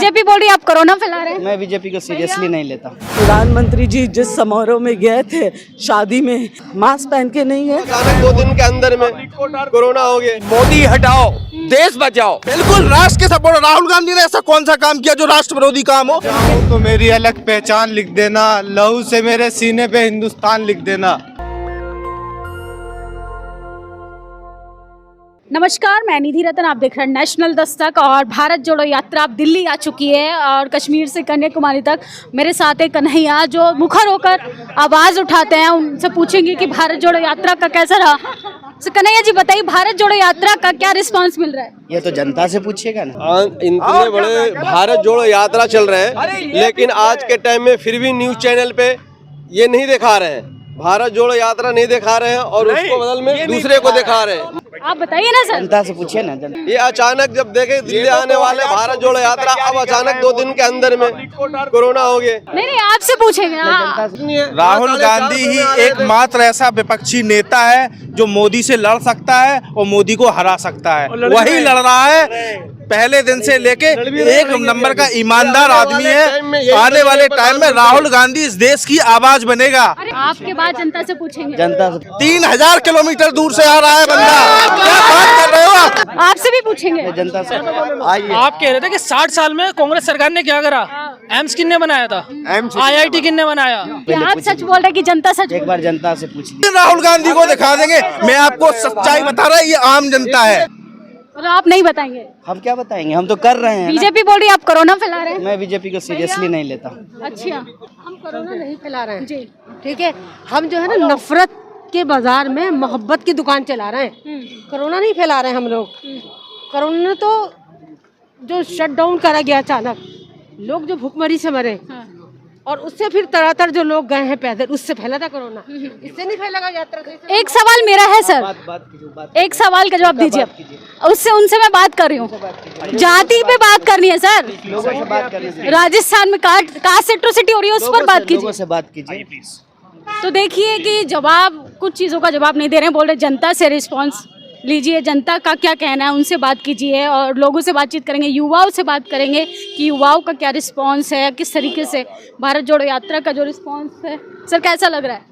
BJP बोल रही है आप कोरोना फैला रहे हैं। मैं बीजेपी को सीरियसली नहीं लेता। प्रधानमंत्री जी जिस समारोह में गए थे शादी में मास्क पहन के नहीं है। अचानक 2 दिन के अंदर में कोरोना हो गया। मोदी हटाओ, देश बचाओ। बिल्कुल राष्ट्र के सपोर्ट। राहुल गांधी ने ऐसा कौन सा काम किया जो राष्ट्र विरोधी काम हो? तो मेरी अलग पहचान लिख देना, लहू से मेरे सीने पे हिंदुस्तान लिख देना। नमस्कार, मैं निधि रतन, आप देख रहे हैं नेशनल दस्तक। और भारत जोड़ो यात्रा अब दिल्ली आ चुकी है और कश्मीर से कन्याकुमारी तक। मेरे साथ एक कन्हैया जो मुखर होकर आवाज़ उठाते हैं, उनसे पूछेंगे कि भारत जोड़ो यात्रा का कैसा रहा। तो कन्हैया जी बताइए, भारत जोड़ो यात्रा का क्या रिस्पांस मिल रहा है? ये तो जनता से पूछिएगा ना। इतने बड़े भारत जोड़ो यात्रा चल रहे हैं, लेकिन आज के टाइम में फिर भी न्यूज चैनल पे ये नहीं दिखा रहे हैं, भारत जोड़ो यात्रा नहीं दिखा रहे हैं और उसको बदल में दूसरे को दिखा रहे हैं। आप बताइए ना सर। जनता से पूछिए ना। ये अचानक जब देखे दिल्ली आने वाले भारत जोड़ो यात्रा, अब अचानक 2 दिन के अंदर में कोरोना हो गया। नहीं, आपसे पूछेंगे। राहुल गांधी ही एकमात्र ऐसा विपक्षी नेता है जो मोदी से लड़ सकता है और मोदी को हरा सकता है। वही लड़ रहा है पहले दिन से लेके। एक नंबर का ईमानदार आदमी है। आने वाले टाइम में राहुल गांधी इस देश की आवाज बनेगा। आपके बाद जनता से पूछेंगे। जनता से 3000 किलोमीटर दूर से आ रहा है बंदा। क्या बात कर रहे हो आप? आपसे भी पूछेंगे। जनता से आइए। आप कह रहे थे कि 60 साल में कांग्रेस सरकार ने क्या करा? एम्स किसने बनाया था? IIT किसने बनाया? आप सच बोल रहे कि जनता सच? एक बार जनता से पूछिए। राहुल गांधी को दिखा देंगे। मैं आपको सच्चाई बता रहा, ये आम जनता है। और आप नहीं बताएंगे? हम क्या बताएंगे, हम तो कर रहे हैं। बीजेपी बोल रही है आप कोरोना फैला रहे हैं। मैं बीजेपी को सीरियसली नहीं लेता। अच्छा, हम कोरोना नहीं फैला रहे हैं जी, ठीक है। हम जो है ना नफरत के बाजार में मोहब्बत की दुकान चला रहे हैं। कोरोना नहीं फैला रहे हैं हम लोग। कोरोना तो जो शटडाउन करा गया अचानक, लोग जो भूखमरी से मरे और उससे फिर तड़ातड़ जो लोग गए हैं पैदल, उससे फैला था कोरोना। इससे नहीं फैलेगा यात्रा से। एक सवाल मेरा है सर, एक सवाल का जवाब दीजिए। उससे उनसे मैं बात कर रही हूँ, जाति पे बात करनी है सर। लोगों से बात करिए। राजस्थान में कास्ट एट्रोसिटी हो रही है, उस पर बात कीजिए। लोगों से बात कीजिए। तो देखिए कि जवाब, कुछ चीज़ों का जवाब नहीं दे रहे हैं, बोल रहे जनता से रिस्पांस लीजिए, जनता का क्या कहना है उनसे बात कीजिए। और लोगों से बातचीत करेंगे, युवाओं से बात करेंगे कि युवाओं का क्या रिस्पांस है, किस तरीके से भारत जोड़ो यात्रा का जो रिस्पांस है। सर कैसा लग रहा है?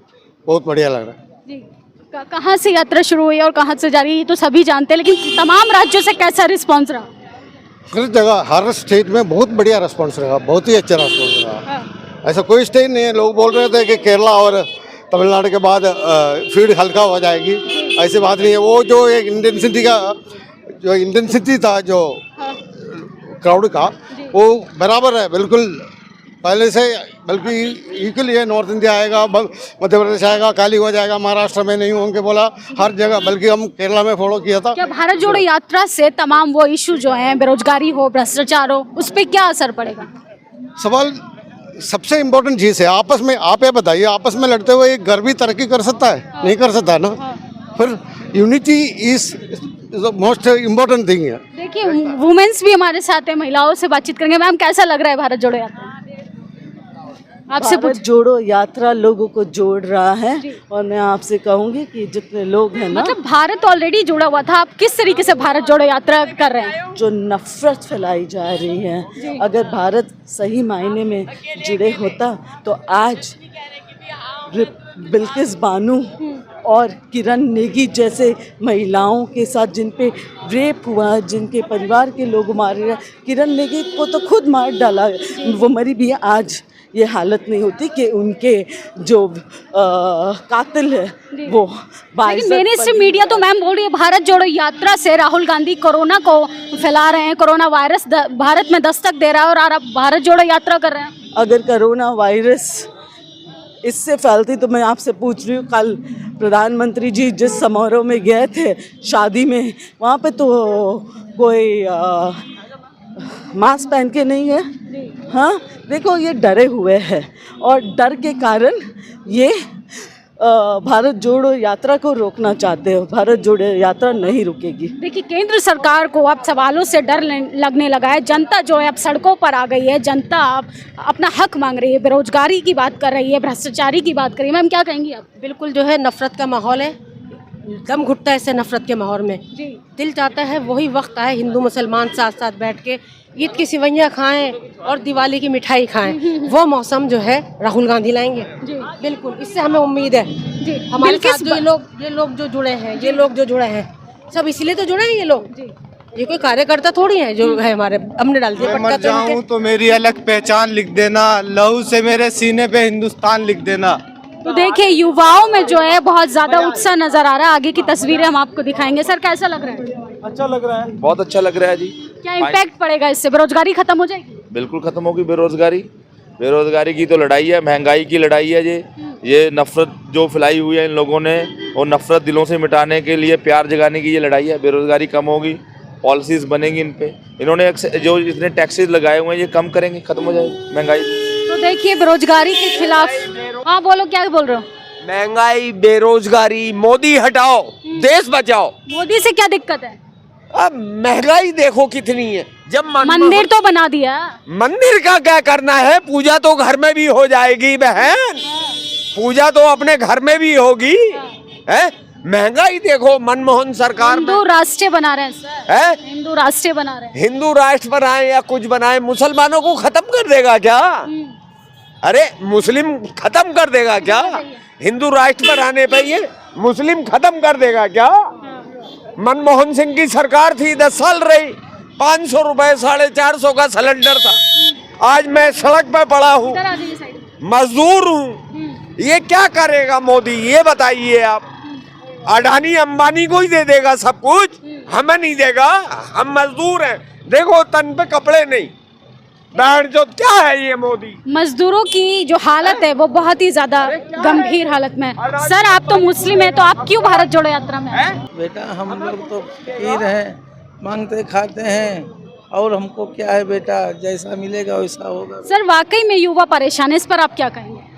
बहुत बढ़िया लग रहा है जी, कहाँ से यात्रा शुरू हुई और कहाँ से जा रही है ये तो सभी जानते हैं, लेकिन तमाम राज्यों से कैसा रिस्पांस रहा? हर जगह हर स्टेट में बहुत बढ़िया रिस्पांस रहा, बहुत ही अच्छा रिस्पांस रहा। ऐसा कोई स्टेट नहीं है। लोग बोल रहे थे कि केरला और तमिलनाडु के बाद फील्ड हल्का हो जाएगी, ऐसी बात नहीं है। वो जो एक इंटेंसिटी था जो क्राउड का, वो बराबर है बिल्कुल पहले से, बल्कि इक्वली है। नॉर्थ इंडिया आएगा, मध्य प्रदेश आएगा, काली हो जाएगा, महाराष्ट्र में नहीं होंगे बोला, हर जगह। बल्कि हम केरला में फॉलो किया था। क्या भारत जोड़ो यात्रा से तमाम वो इशू जो हैं, बेरोजगारी हो, भ्रष्टाचार हो, उस पर क्या असर पड़ेगा? सवाल सबसे इम्पोर्टेंट चीज़ है आपस में। आप ये बताइए, आपस में लड़ते हुए एक घर भी तरक्की कर सकता है? नहीं कर सकता ना। फिर unity is most important thing है। देखिए, वुमेन्स भी हमारे साथ है, महिलाओं से बातचीत करेंगे। मैम कैसा लग रहा है भारत जोड़ो यात्रा? आपसे भारत जोड़ो यात्रा लोगों को जोड़ रहा है। और मैं आपसे कहूंगी कि जितने लोग हैं ना, मतलब भारत ऑलरेडी जुड़ा हुआ था, आप किस तरीके से भारत जोड़ो यात्रा कर रहे हैं? जो नफरत फैलाई जा रही है, अगर भारत सही मायने में जुड़े होता तो आज बिल्किस बानो और किरण नेगी जैसे महिलाओं के साथ जिन पे रेप हुआ, जिनके परिवार के लोग मारे, किरण नेगी को तो खुद मार डाला, वो मरी भी है। आज ये हालत नहीं होती कि उनके जो कातिल है वो लेकिन मेन स्ट्रीम मीडिया तो मैम बोल रही है भारत जोड़ो यात्रा से राहुल गांधी कोरोना को फैला रहे हैं, कोरोना वायरस भारत में दस्तक दे रहा है और आप भारत जोड़ो यात्रा कर रहे हैं। अगर कोरोना वायरस इससे फैलती तो मैं आपसे पूछ रही हूँ, कल प्रधानमंत्री जी जिस समारोह में गए थे शादी में, वहाँ पे तो कोई मास्क पहन के नहीं है। हाँ देखो, ये डरे हुए हैं और डर के कारण ये भारत जोड़ो यात्रा को रोकना चाहते हो। भारत जोड़ो यात्रा नहीं रुकेगी। देखिए, केंद्र सरकार को अब सवालों से डर लगने लगा है। जनता जो है अब सड़कों पर आ गई है। जनता अब अपना हक मांग रही है, बेरोजगारी की बात कर रही है, भ्रष्टाचारी की बात कर रही है। मैम क्या कहेंगी आप? बिल्कुल जो है नफरत का माहौल है, दम घुटता है इससे नफरत के माहौल में। दिल चाहता है वही वक्त आए हिंदू मुसलमान साथ साथ बैठ के ईद की सिवैयाँ खाएं और दिवाली की मिठाई खाएं, वो मौसम जो है राहुल गांधी लाएंगे। बिल्कुल, इससे हमें उम्मीद है। जी हमारे साथ जो ये लोग जो जुड़े हैं, सब इसलिए तो जुड़े हैं ये लोग। ये कोई कार्यकर्ता थोड़ी है जो है हमारे, हमने डाल दिया मर जाऊं तो मेरी अलग पहचान लिख देना, लहू से मेरे सीने पे हिंदुस्तान लिख देना। तो देखिए युवाओं में जो है बहुत ज्यादा उत्साह नजर आ रहा है। आगे की तस्वीरें हम आपको दिखाएंगे। सर कैसा लग रहा है? अच्छा लग रहा है, बहुत अच्छा लग रहा है जी। क्या इम्पैक्ट पड़ेगा इससे? बेरोजगारी खत्म हो जाएगी? बिल्कुल खत्म होगी बेरोजगारी की तो लड़ाई है, महंगाई की लड़ाई है ये नफरत जो फैलाई हुई है इन लोगों ने, और नफरत दिलों से मिटाने के लिए प्यार जगाने की ये लड़ाई है। बेरोजगारी कम होगी, पॉलिसीज बनेंगी इन पे। इन्होंने जो इतने टैक्सेस लगाए हुए हैं ये कम करेंगे, खत्म हो जाएगी महंगाई। तो देखिए बेरोजगारी के खिलाफ, हाँ बोलो, क्या बोल रहे हो? महंगाई, बेरोजगारी, मोदी हटाओ, देश बचाओ। मोदी से क्या दिक्कत है? अब महंगाई देखो कितनी है। जब मंदिर तो बना दिया, मंदिर का क्या करना है, पूजा तो घर में भी हो जाएगी बहन, पूजा तो अपने घर में भी होगी है। महंगाई देखो, मनमोहन सरकार हिंदू राष्ट्र बना रहे हैं सर, हिंदू राष्ट्र बना रहे हैं। हिंदू राष्ट्र बनाए या कुछ बनाए, मुसलमानों को खत्म कर देगा क्या? अरे मुस्लिम खत्म कर देगा क्या? हिंदू राष्ट्र बनाने पे ये मुस्लिम खत्म कर देगा क्या? मनमोहन सिंह की सरकार थी, 10 साल रही, 500 रुपए 450 का सिलेंडर था। आज मैं सड़क पे पड़ा हूँ, मजदूर हूँ। ये क्या करेगा मोदी, ये बताइए आप? अडानी अंबानी को ही दे देगा सब कुछ, हमें नहीं देगा। हम मजदूर हैं, देखो तन पे कपड़े नहीं। बैंड जो क्या है ये मोदी। मजदूरों की जो हालत है वो बहुत ही ज्यादा गंभीर हालत में है। सर आप तो मुस्लिम हैं, तो आप क्यों भारत जोड़ो यात्रा में हैं? बेटा हम लोग तो फकीर हैं, मांगते खाते हैं, और हमको क्या है बेटा, जैसा मिलेगा वैसा होगा। सर वाकई में युवा परेशान है, इस पर आप क्या कहेंगे?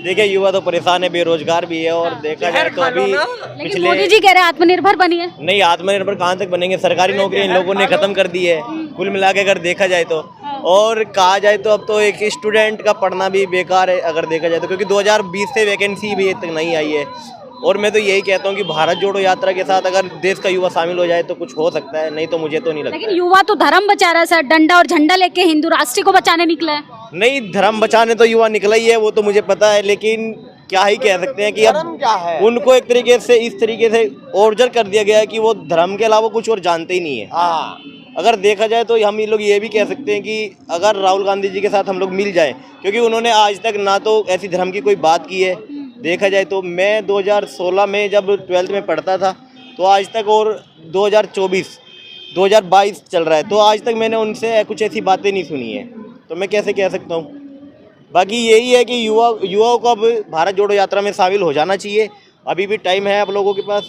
देखिए युवा तो परेशान है, बेरोजगार भी है, और देखा जाए तो अभी लेकिन मोदी जी कह रहे हैं आत्मनिर्भर बनिए। नहीं, आत्मनिर्भर कहाँ तक बनेंगे? सरकारी नौकरी इन लोगों ने खत्म कर दी है कुल मिला के, अगर देखा जाए तो। और कहा जाए तो अब तो एक स्टूडेंट का पढ़ना भी बेकार है अगर देखा जाए तो, क्योंकि 2020 से वैकेंसी भी तक नहीं आई है। और मैं तो यही कहता हूँ कि भारत जोड़ो यात्रा के साथ अगर देश का युवा शामिल हो जाए तो कुछ हो सकता है, नहीं तो मुझे तो नहीं लगता। लेकिन युवा तो धर्म बचा रहा है सर, डंडा और झंडा लेके हिंदू राष्ट्र को बचाने निकला है। नहीं, धर्म बचाने तो युवा निकला ही है, वो तो मुझे पता है, लेकिन क्या ही कह सकते हैं कि अब क्या है? उनको एक तरीके से इस तरीके से ओरजर कर दिया गया है कि वो धर्म के अलावा कुछ और जानते ही नहीं है। अगर देखा जाए तो हम ये लोग ये भी कह सकते हैं कि अगर राहुल गांधी जी के साथ हम लोग मिल जाएं, क्योंकि उन्होंने आज तक ना तो ऐसी धर्म की कोई बात की है। देखा जाए तो मैं 2016 में जब 12th में पढ़ता था तो आज तक, और 2022 चल रहा है, तो आज तक मैंने उनसे कुछ ऐसी बातें नहीं सुनी है। तो मैं कैसे कह सकता हूँ? बाकी यही है कि युवाओं को अब भारत जोड़ो यात्रा में शामिल हो जाना चाहिए। अभी भी टाइम है आप लोगों के पास।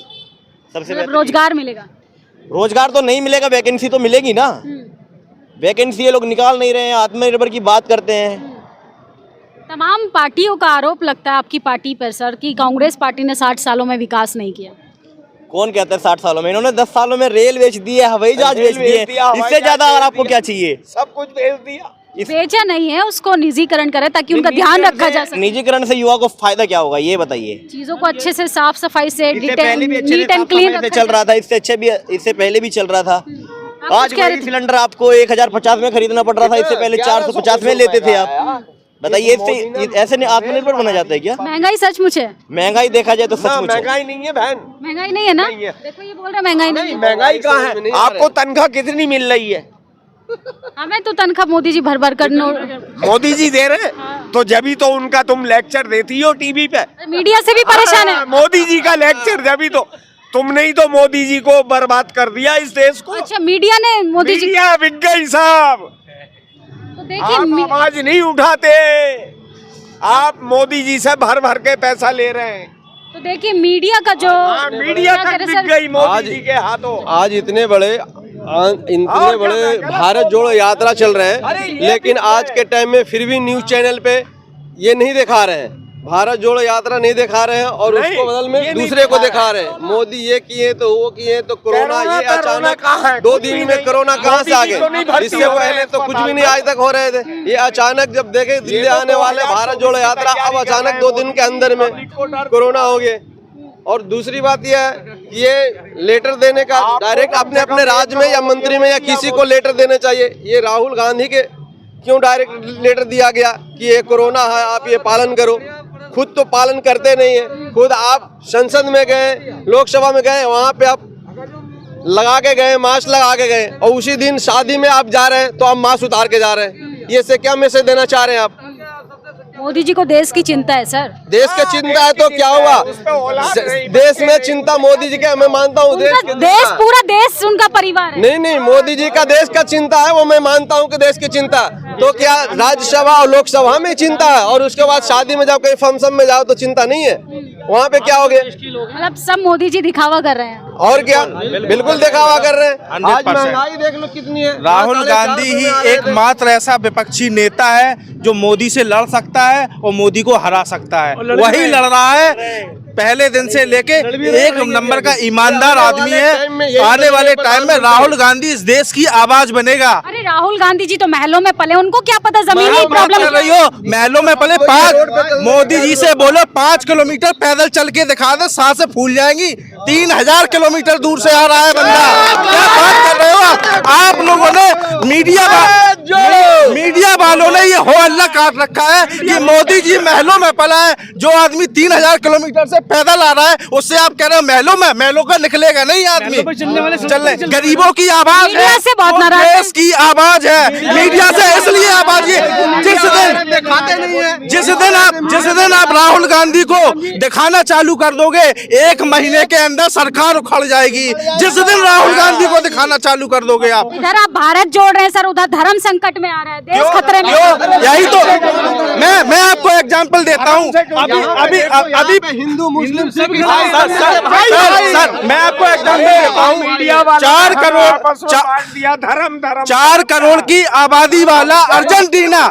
सबसे मतलब रोजगार मिलेगा? रोजगार तो नहीं मिलेगा, वैकेंसी तो मिलेगी ना। वैकेंसी ये लोग निकाल नहीं रहे हैं, आत्मनिर्भर की बात करते हैं। तमाम पार्टियों का आरोप लगता है आपकी पार्टी पर सर कि कांग्रेस पार्टी ने 60 सालों में विकास नहीं किया। कौन कहता है 60 सालों में? इन्होंने 10 सालों में रेल बेच दी है, हवाई जहाज बेच दिए, इससे ज्यादा और आपको क्या चाहिए? सब कुछ बेच दिया। बेचा नहीं है, उसको निजीकरण करे ताकि उनका ध्यान रखा जा सके। निजीकरण से युवा को फायदा क्या होगा ये बताइए? चीजों को अच्छे से साफ सफाई से नीट एंड क्लीन चल रहा था, इससे पहले भी चल रहा था। आज वही सिलेंडर आपको 1050 में खरीदना पड़ रहा था, इससे पहले 450 में लेते थे आप। बताइए, इससे ऐसे नहीं आत्मनिर्भर बना जाता है क्या? महंगाई सचमुच है? महंगाई देखा जाए तो सचमुच है। महंगाई नहीं है बहन, महंगाई नहीं है ना? देखो ये बोल रहे हैं महंगाई नहीं है। महंगाई कहाँ है? आपको तनख्वाह कितनी मिल रही है? हमें तो तनख्वाह मोदी जी भर भर कर मोदी जी दे रहे हैं, तो जब ही तो उनका तुम लेक्चर देती हो टीवी पे। मीडिया से भी परेशान है मोदी जी का लेक्चर, जब ही तो तुमने ही तो मोदी जी को बर्बाद कर दिया इस देश को। अच्छा, मीडिया ने मोदी जी बिक गई साहब। तो देखिए आवाज नहीं उठाते, आप मोदी जी से भर भर के पैसा ले रहे हैं। तो देखिए मीडिया का जो मीडिया तक बिक गई मोदी जी के हाथों। आज इतने बड़े भारत जोड़ो यात्रा चल रहे हैं, लेकिन आज के टाइम में फिर भी न्यूज चैनल पे ये नहीं दिखा रहे हैं, भारत जोड़ो यात्रा नहीं दिखा रहे हैं, और उसको बदल में दूसरे को दिखा रहे हैं। मोदी ये किए तो वो किए, तो कोरोना ये अचानक 2 दिन में कोरोना कहाँ से आ गए? इससे पहले तो कुछ भी नहीं आज तक हो रहे थे। ये अचानक जब देखे दिल्ली आने वाले भारत जोड़ो यात्रा, अब अचानक 2 दिन के अंदर में कोरोना हो गए। और दूसरी बात यह है कि ये लेटर देने का डायरेक्ट अपने अपने राज्य में या मंत्री में या किसी को लेटर देने चाहिए। ये राहुल गांधी के क्यों डायरेक्ट लेटर दिया गया कि ये कोरोना है, आप ये पालन करो। खुद तो पालन करते नहीं है। खुद आप संसद में गए, लोकसभा में गए, वहाँ पे आप लगा के गए, मास्क लगा के गए, और उसी दिन शादी में आप जा रहे हैं तो आप मास्क उतार के जा रहे हैं। ये से क्या मैसेज देना चाह रहे हैं आप? मोदी जी को देश की चिंता है सर। देश की चिंता है तो क्या हुआ? देश में चिंता मोदी जी के, मैं मानता हूँ देश पूरा देश उनका परिवार है। नहीं, मोदी जी का देश का चिंता है, वो मैं मानता हूँ कि देश की चिंता। तो क्या राज्यसभा और लोकसभा में चिंता है, और उसके बाद शादी में जाओ, कहीं फंक्शन में जाओ तो चिंता नहीं है? वहाँ पे क्या हो गया? मतलब सब मोदी जी दिखावा कर रहे हैं। और क्या, बिल्कुल दिखावा कर रहे हैं। आज महंगाई देख लो कितनी है। राहुल गांधी ही एकमात्र ऐसा विपक्षी नेता है जो मोदी से लड़ सकता है और मोदी को हरा सकता है। वही लड़ रहा है पहले दिन से लेके। एक नंबर का ईमानदार आदमी है। आने वाले टाइम में राहुल गांधी इस देश की आवाज बनेगा। अरे राहुल गांधी जी तो महलों में पले, उनको क्या पता जमीनी प्रॉब्लम कर रही हो? महलों में पले। मोदी जी से बोलो 5 किलोमीटर पैदल चल के दिखा दे, सांसें फूल जाएंगी। 3000 किलोमीटर दूर से आ रहा है बंदा। क्या बात कर रहे हो आप लोगों ने? मीडिया वालों ने ये हो हल्ला काट रखा है कि मोदी जी महलों में पला है। जो आदमी 3000 किलोमीटर से पैदल आ रहा है, उससे आप कह रहे हो महलों में? महलों का निकलेगा नहीं आदमी। चलने गरीबों की आवाज है, से बहुत नाराज है। देश की आवाज है। मीडिया से इसलिए आवाज ये, जिस दिन आप राहुल गांधी को दिखाना चालू कर दोगे, 1 महीने के अंदर सरकार उखड़ जाएगी। जिस दिन राहुल गांधी को दिखाना चालू कर दोगे आप। इधर आप भारत जोड़ रहे हैं सर, उधर धर्म संकट में आ रहा है, देश खतरे में। यही तो मैं आपको एग्जांपल देता हूँ। अभी हिंदू मुस्लिम सर मैं आपको एग्जांपल देता हूँ। 4 करोड़ की आबादी वाला अर्जेंटीना,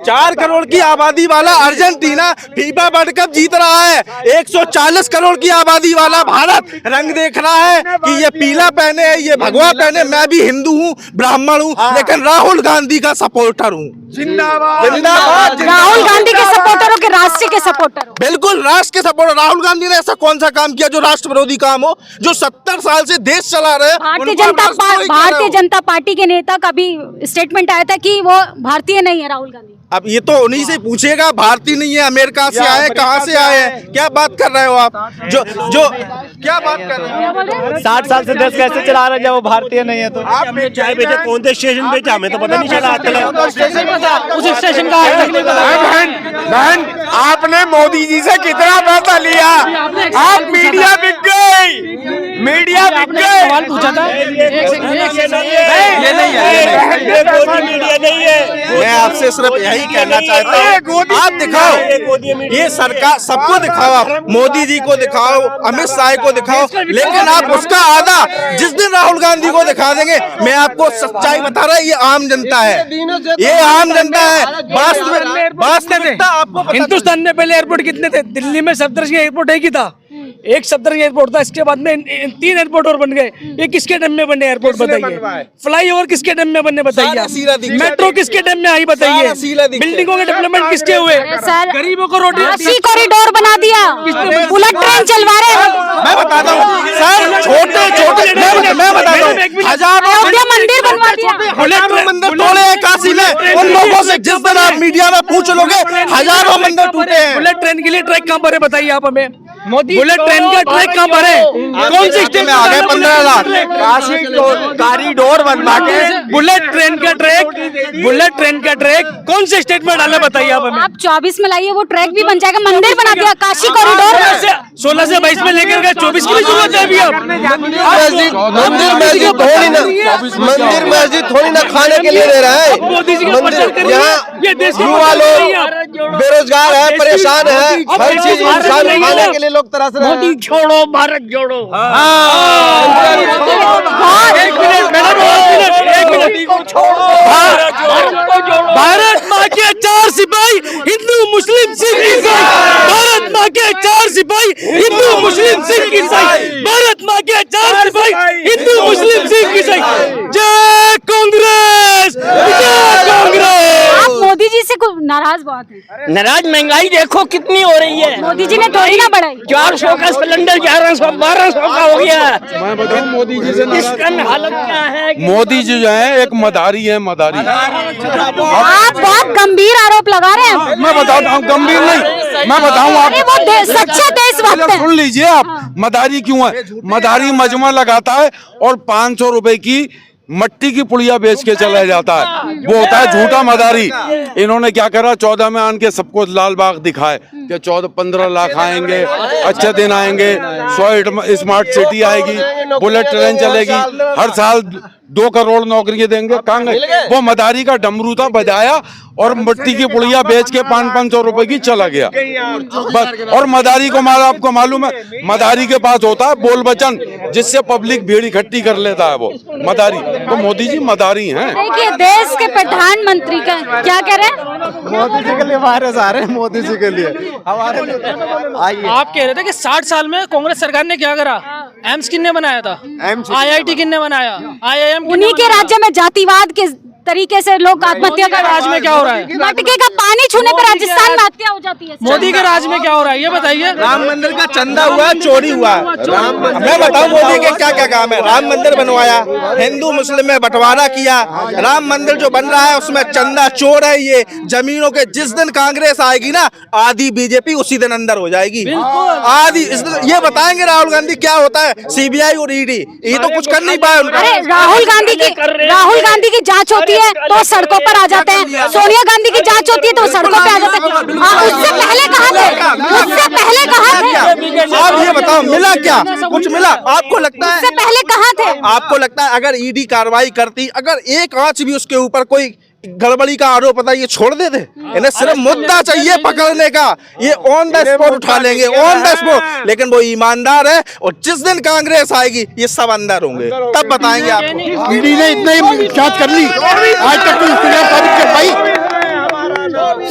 4 करोड़ की आबादी वाला अर्जेंटीना फीफा वर्ल्ड कप जीत रहा है। 140 करोड़ की आबादी वाला भारत रंग देख रहा है कि ये पीला पहने, ये भगवा पहने। मैं भी हिंदू हूँ, ब्राह्मण हूँ, लेकिन राहुल गांधी का सपोर्टर हूँ। जिंदाबाद। राहुल गांधी के सपोर्टरों के राष्ट्र के सपोर्टर हो। बिल्कुल राष्ट्र के सपोर्टर। राहुल गांधी ने ऐसा कौन सा काम किया जो राष्ट्र विरोधी काम हो, जो 70 साल से देश चला रहे हैं? भारतीय जनता पार्टी के नेता का भी स्टेटमेंट आया था कि वो भारतीय नहीं है राहुल गांधी। अब ये तो उन्हीं से पूछेगा, भारतीय नहीं है, अमेरिका से आए, कहाँ से आए हैं? क्या बात कर रहे हो आप? जो क्या बात कर रहे हो? 60 साल से देश कैसे चला रहे हैं जब वो भारतीय नहीं है? तो आप चाय बेचे, कौन से स्टेशन बेचा, हमें तो पता नहीं चला। उस स्टेशन का बहन, आपने मोदी जी से कितना पैसा लिया? आप मीडिया बिक गई, मीडिया बिक गई। सवाल पूछा था। ये नहीं है। मैं आपसे सिर्फ यही कहना चाहता हूँ, आप दिखाओ, ये सरकार सबको दिखाओ, आप मोदी जी को दिखाओ, अमित शाह को दिखाओ, लेकिन आप उसका आधा जिस दिन राहुल गांधी को दिखा देंगे। मैं आपको सच्चाई बता रहा, ये आम जनता है, ये आम जनता है। वास्तविकता आपको हिंदुस्तान में पहले एयरपोर्ट कितने थे? दिल्ली में सफदरजंग एयरपोर्ट एक ही था, एक सफदरजंग एयरपोर्ट था। इसके बाद में 3 एयरपोर्ट और बन गए। ये किसके टाइम में बने एयरपोर्ट बताइए? फ्लाईओवर किसके टाइम में बने बताइए? मेट्रो किसके टाइम में आई बताइए? बिल्डिंगों के डेवलपमेंट किसके हुए? गरीबों को रोटी, कॉरिडोर बना दिया, बुलेट ट्रेन चलवा रहे हैं। मैं बताता हूँ सर, छोटे मैं बताता हूँ, हजारों मंदिर बनवा दिया, मंदिर तोड़े काशी में। उन लोगों से जिस दिन आप मीडिया में पूछ लोगे, हजारों मंदिर टूटे हैं। बुलेट ट्रेन के लिए ट्रैक कहाँ पर है बताइए आप हमें? बुलेट ट्रेन का ट्रैक कहाँ पर है? कौन से स्टेट में आ गए? 15 लाख कॉरिडोर बनवा के बुलेट ट्रेन का ट्रैक कौन से स्टेट में डाला बताइए आप हमें? आप 24 में लाइए, वो ट्रैक भी बन जाएगा। मंदिर बना दिया, काशी कॉरिडोर। 16 से 22 में लेकर गए, 24 की भी जरूरत है अभी। अब मंदिर मस्जिद थोड़ी ना खाने के लिए दे रहा है। मोदी जी यहाँ युवा लोग बेरोजगार है, परेशान है, हर चीज इंसान खाने के लिए लोग तरस रहे हैं। मोदी छोड़ो, भारत जोड़ो। भारत माँ के 4 सिपाही, हिंदू मुस्लिम सिख ईसाई। भारत माँ के 4 सिपाही, हिंदू मुस्लिम सिख ईसाई। भारत माँ के 4 सिपाही, हिंदू मुस्लिम सिख ईसाई। जय कांग्रेस, जय कांग्रेस। आप मोदी जी से नाराज बहुत है। नाराज, महंगाई देखो कितनी हो रही है। मोदी जी ने थोड़ी ना बढ़ाई। 400 का सिलेंडर 1100 1200 का हो गया। मैं बताऊं मोदी जी से इसका हालत क्या है? मोदी जी जो है एक मदारी है, मदारी। आप बहुत गंभीर आरोप लगा रहे हैं। मैं बताता हूँ, गंभीर नहीं, मैं बताऊँ आप। अरे वो सच्चे देशभक्त हैं। सुन लीजिए आप, मदारी क्यों है? मदारी मजमा लगाता है और 500 रुपए की मट्टी की पुड़िया बेच के चला जाता है, वो होता है झूठा मदारी। इन्होंने क्या करा, 14 में आन के सबको लाल बाग दिखाए कि 14-15 लाख आएंगे, अच्छे दिन आएंगे, 100 स्मार्ट सिटी आएगी, बुलेट ट्रेन चलेगी, हर साल 2 करोड़ नौकरियां देंगे। कहाँ गए? वो मदारी का डमरू था, बजाया और मट्टी की पुड़िया बेच के 500-500 रुपए की चला गया बस। और मदारी को आपको मालूम है, मदारी के पास होता है बोल वचन, जिससे पब्लिक भीड़ इकट्ठी कर लेता है वो मदारी। तो मोदी जी मदारी हैं। देखिए देश के प्रधानमंत्री का क्या कह रहे हैं? मोदी जी के लिए वायरस आ रहे हैं, मोदी जी के लिए हमारे। आप कह रहे थे कि 60 साल में कांग्रेस सरकार ने क्या करा? एम्स किसने बनाया था? IIT किसने बनाया? IIM उन्हीं के राज्य में जातिवाद के तरीके से लोग आत्महत्या कर। राज में क्या हो रहा है? मटके का पानी छूने पर राजस्थान में हत्या हो जाती है। मोदी के राज में क्या हो रहा है ये बताइए। राम मंदिर का चंदा हुआ, चोरी हुआ। मैं बताऊं मोदी के क्या क्या काम है। राम मंदिर बनवाया, हिंदू मुस्लिम में बंटवारा किया। राम मंदिर जो बन रहा है उसमें चंदा चोर है ये। जमीनों के जिस दिन कांग्रेस आएगी ना, आधी बीजेपी उसी दिन अंदर हो जाएगी। आधी ये बताएंगे राहुल गांधी क्या होता है। CBI और ED ये तो कुछ कर नहीं पाए उनका। अरे राहुल गांधी की जांच होती है तो सड़कों पर आ जाते हैं। सोनिया गांधी की जांच होती है तो सड़कों पे आ जाते हैं। उससे पहले कहाँ थे? उससे पहले कहाँ थे? आप ये बताओ मिला क्या? कुछ मिला? आपको लगता है? उससे पहले कहाँ थे? आपको लगता है अगर ED कार्रवाई करती, अगर एक आंच भी उसके ऊपर कोई गड़बड़ी का आरोप पता, ये छोड़ देते? इन्हें सिर्फ मुद्दा चाहिए पकड़ने का, ये ऑन द स्पॉट उठा लेंगे, ऑन द स्पॉट। लेकिन वो ईमानदार है और जिस दिन कांग्रेस आएगी ये सब अंदर होंगे, तब बताएंगे आपको। ईडी ने इतनी जांच कर ली, आज तक कोई इसको साबित कर पाई?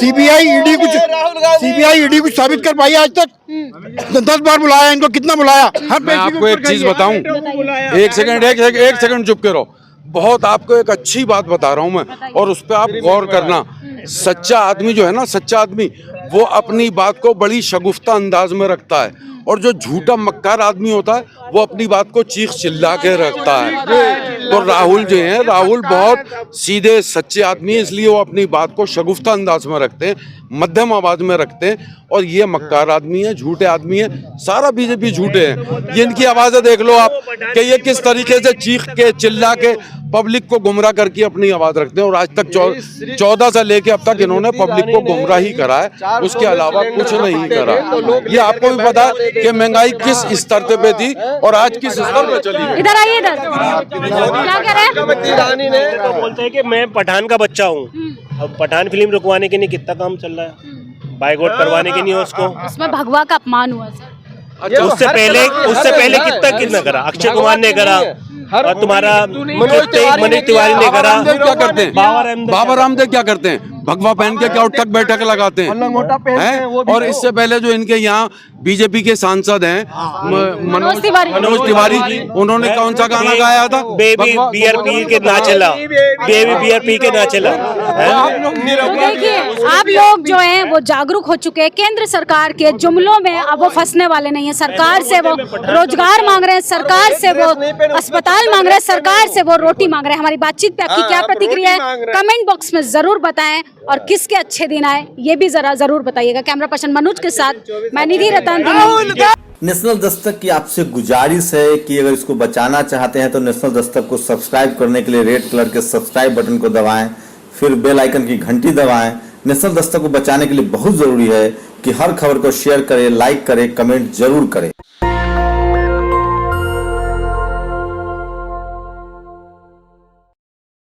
CBI ED कुछ साबित कर पाई आज तक? 10 बार बुलाया इनको, कितना बुलाया? मैं आपको एक चीज बताऊं, एक सेकंड चुप करो। बहुत आपको एक अच्छी बात बता रहा हूं मैं, और उस पर आप गौर करना। सच्चा आदमी जो है ना, सच्चा आदमी वो अपनी बात को बड़ी शगुफ्ता अंदाज में रखता है, और जो झूठा मक्कार आदमी होता है वो अपनी बात को चीख चिल्ला के रखता है। तो राहुल जो है, राहुल बहुत सीधे सच्चे आदमी है, इसलिए वो अपनी बात को शगुफ्ता अंदाज में रखते हैं, मध्यम आवाज में रखते हैं। और ये मक्कार आदमी है, झूठे आदमी है, सारा बीजेपी झूठे हैं। ये इनकी आवाजें देख लो आप कि ये किस तरीके से चीख के चिल्ला के पब्लिक को गुमराह करके अपनी आवाज रखते हैं। और आज तक 14 से लेके अब तक इन्होंने पब्लिक को गुमराह ही करा है, उसके अलावा कुछ नहीं करा। ये आपको भी पता है कि महंगाई किस स्तर पे थी और आज किस स्तर पे चली गई। इधर आइए, इधर क्या कह रहे हैं? तो बोलते हैं कि मैं पठान का बच्चा हूँ। अब पठान फिल्म रुकवाने के लिए कितना काम चल रहा है, बाइकआउट करवाने के लिए उसको। उसमें भगवा का अपमान हुआ सर। उससे पहले कितना करा? अक्षय कुमार ने करा, और तुम्हारा मनोज तिवारी ने करा। क्या करते हैं? बाबा रामदेव क्या करते हैं? भगवा पहन के क्या उठक बैठक लगाते हैं? और इससे पहले जो इनके यहाँ बीजेपी के सांसद हैं मनोज तिवारी, उन्होंने कौन सा गाना गाया था? बेबी बियर पी के ना चला, बेबी बियर पी के ना चला। देखिए आप लोग जो हैं वो जागरूक हो चुके हैं। केंद्र सरकार के जुमलों में अब वो फंसने वाले नहीं है। सरकार से वो रोजगार मांग रहे हैं, सरकार से वो अस्पताल मांग रहे हैं, सरकार से वो रोटी मांग रहे हैं। हमारी बातचीत पे आपकी क्या प्रतिक्रिया है कमेंट बॉक्स में जरूर बताएं, और किसके अच्छे दिन आए ये भी जरूर बताइएगा। कैमरा पर्सन मनोज के साथ मैं निधि रतन। नेशनल दस्तक की आपसे गुजारिश है कि अगर इसको बचाना चाहते हैं तो नेशनल दस्तक को सब्सक्राइब करने के लिए रेड कलर के सब्सक्राइब बटन को दबाएं, फिर बेल आइकन की घंटी दबाएं। नेशनल दस्तक को बचाने के लिए बहुत जरूरी है कि हर खबर को शेयर करें, लाइक करें, कमेंट जरूर करें।